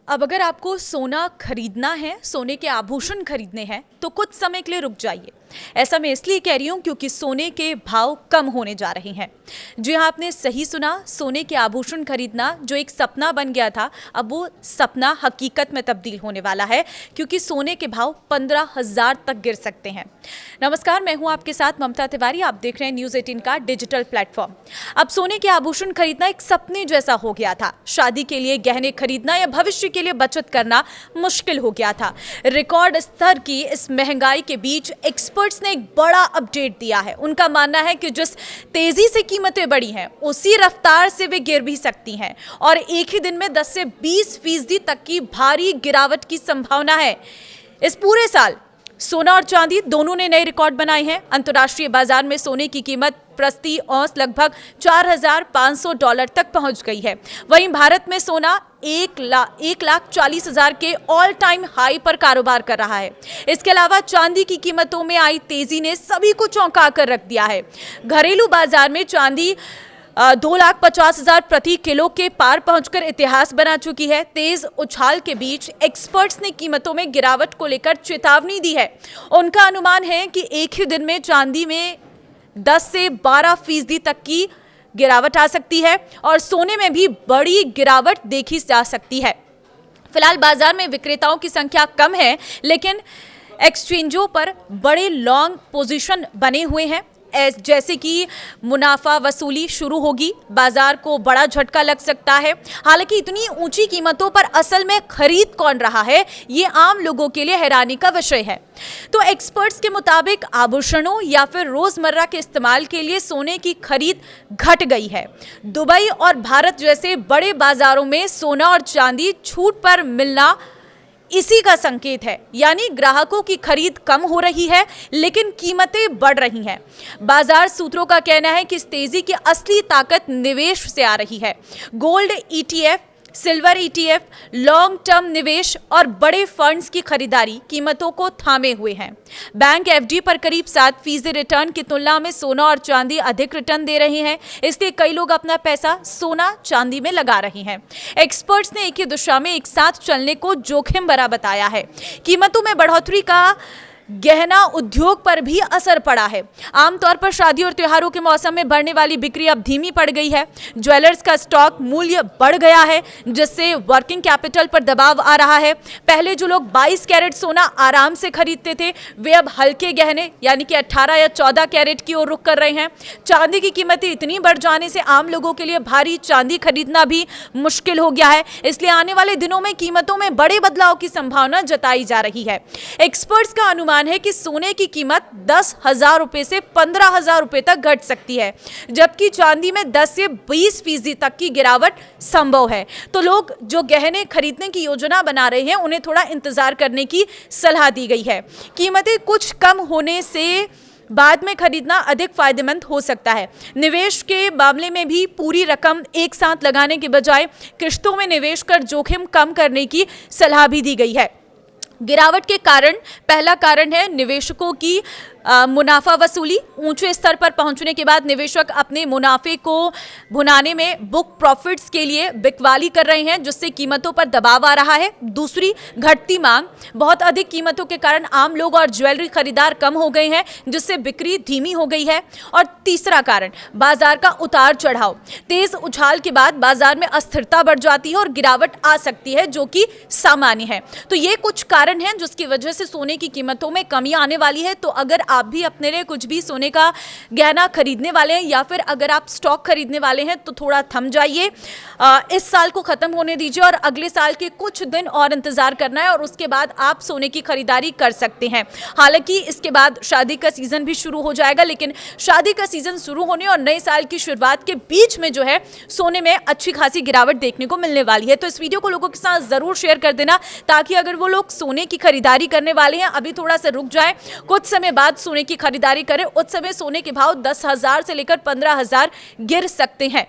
अब अगर आपको सोना खरीदना है, सोने के आभूषण खरीदने हैं, तो कुछ समय के लिए रुक जाइए। ऐसा मैं इसलिए कह रही हूं क्योंकि सोने के भाव कम होने जा रहे हैं। जी हाँ, आपने सही सुना, सोने के आभूषण खरीदना जो एक सपना बन गया था, अब वो सपना हकीकत में तब्दील होने वाला है, क्योंकि सोने के भाव 15,000 तक गिर सकते हैं। नमस्कार, मैं हूं आपके साथ ममता तिवारी। आप देख रहे हैं न्यूज़ 18 का डिजिटल प्लेटफॉर्म। अब सोने के आभूषण खरीदना एक सपने जैसा हो गया था। शादी के लिए गहने खरीदना या भविष्य के लिए बचत करना मुश्किल हो गया था। रिकॉर्ड स्तर की इस महंगाई के बीच एक्सपर्ट्स ने एक बड़ा अपडेट दिया है। उनका मानना है कि जिस तेजी से कीमतें बढ़ी हैं, उसी रफ्तार से वे गिर भी सकती हैं और एक ही दिन में 10 से 20% तक की भारी गिरावट की संभावना है। इस पूरे साल सोना और चांदी दोनों ने नए रिकॉर्ड बनाए हैं। अंतर्राष्ट्रीय बाजार में सोने की कीमत प्रति औंस लगभग $4,500 तक पहुंच गई है। वहीं भारत में सोना 1,40,000 के ऑल टाइम हाई पर कारोबार कर रहा है। इसके अलावा चांदी की कीमतों में आई तेजी ने सभी को चौंका कर रख दिया है। घरेलू बाजार में चांदी 2,50,000 प्रति किलो के पार पहुंचकर इतिहास बना चुकी है। तेज उछाल के बीच एक्सपर्ट्स ने कीमतों में गिरावट को लेकर चेतावनी दी है। उनका अनुमान है कि एक ही दिन में चांदी में 10 से 12% तक की गिरावट आ सकती है और सोने में भी बड़ी गिरावट देखी जा सकती है। फिलहाल बाजार में विक्रेताओं की संख्या कम है, लेकिन एक्सचेंजों पर बड़े लॉन्ग पोजीशन बने हुए हैं। जैसे कि मुनाफा वसूली शुरू होगी, बाजार को बड़ा झटका लग सकता है। हालांकि इतनी ऊंची कीमतों पर असल में खरीद कौन रहा है, ये आम लोगों के लिए हैरानी का विषय है। तो एक्सपर्ट्स के मुताबिक आभूषणों या फिर रोजमर्रा के इस्तेमाल के लिए सोने की खरीद घट गई है। दुबई और भारत जैसे बड़े बाजारों में सोना और चांदी छूट पर मिलना इसी का संकेत है, यानी ग्राहकों की खरीद कम हो रही है लेकिन कीमतें बढ़ रही हैं। बाजार सूत्रों का कहना है कि इस तेजी की असली ताकत निवेश से आ रही है। Gold ETF, silver ETF, long term निवेश और बड़े फंड्स की खरीदारी कीमतों को थामे हुए हैं। बैंक FD पर करीब 7% रिटर्न की तुलना में सोना और चांदी अधिक रिटर्न दे रहे हैं, इसलिए कई लोग अपना पैसा सोना चांदी में लगा रहे हैं। एक्सपर्ट्स ने एक ही दिशा में एक साथ चलने को जोखिम भरा बताया है। कीमतों में बढ़ोतरी का गहना उद्योग पर भी असर पड़ा है। आमतौर पर शादी और त्योहारों के मौसम में बढ़ने वाली बिक्री अब धीमी पड़ गई है। ज्वेलर्स का स्टॉक मूल्य बढ़ गया है, जिससे वर्किंग कैपिटल पर दबाव आ रहा है। पहले जो लोग 22 कैरेट सोना आराम से खरीदते थे, वे अब हल्के गहने यानी कि 18 या 14 कैरेट की ओर रुख कर रहे हैं। चांदी की कीमतें इतनी बढ़ जाने से आम लोगों के लिए भारी चांदी खरीदना भी मुश्किल हो गया है। इसलिए आने वाले दिनों में कीमतों में बड़े बदलाव की संभावना जताई जा रही है। एक्सपर्ट्स का अनुमान है कि सोने की कीमत 10,000 रुपए से 15,000 रुपए तक घट सकती है, जबकि चांदी में 10 से 20% तक की गिरावट संभव है। तो लोग जो गहने खरीदने की योजना बना रहे हैं, उन्हें थोड़ा इंतजार करने की सलाह दी गई है। कीमतें कुछ कम होने से बाद में खरीदना अधिक फायदेमंद हो सकता है। निवेश के मामले में भी पूरी रकम एक साथ लगाने के बजाय किश्तों में निवेश कर जोखिम कम करने की सलाह भी दी गई है। गिरावट के कारण पहला कारण है निवेशकों की मुनाफा वसूली। ऊंचे स्तर पर पहुंचने के बाद निवेशक अपने मुनाफे को भुनाने में बुक प्रॉफिट्स के लिए बिकवाली कर रहे हैं, जिससे कीमतों पर दबाव आ रहा है। दूसरी, घटती मांग। बहुत अधिक कीमतों के कारण आम लोग और ज्वेलरी खरीदार कम हो गए हैं, जिससे बिक्री धीमी हो गई है। और तीसरा कारण, बाजार का उतार चढ़ाव। तेज उछाल के बाद बाजार में अस्थिरता बढ़ जाती है और गिरावट आ सकती है, जो कि सामान्य है। तो ये कुछ कारण हैं जिसकी वजह से सोने की कीमतों में कमी आने वाली है। तो अगर आप भी अपने लिए कुछ भी सोने का गहना खरीदने वाले हैं या फिर अगर आप स्टॉक खरीदने वाले हैं, तो थोड़ा थम जाइए। इस साल को खत्म होने दीजिए और अगले साल के कुछ दिन और इंतजार करना है और उसके बाद आप सोने की खरीदारी कर सकते हैं। हालांकि इसके बाद शादी का सीजन भी शुरू हो जाएगा, लेकिन शादी का सीजन शुरू होने और नए साल की शुरुआत के बीच में जो है सोने में अच्छी खासी गिरावट देखने को मिलने वाली है। तो इस वीडियो को लोगों के साथ जरूर शेयर कर देना, ताकि अगर वो लोग सोने की खरीदारी करने वाले हैं, अभी थोड़ा सा रुक जाए, कुछ समय बाद सोने की खरीदारी करें। उस समय सोने के भाव 10,000 से लेकर 15,000 गिर सकते हैं।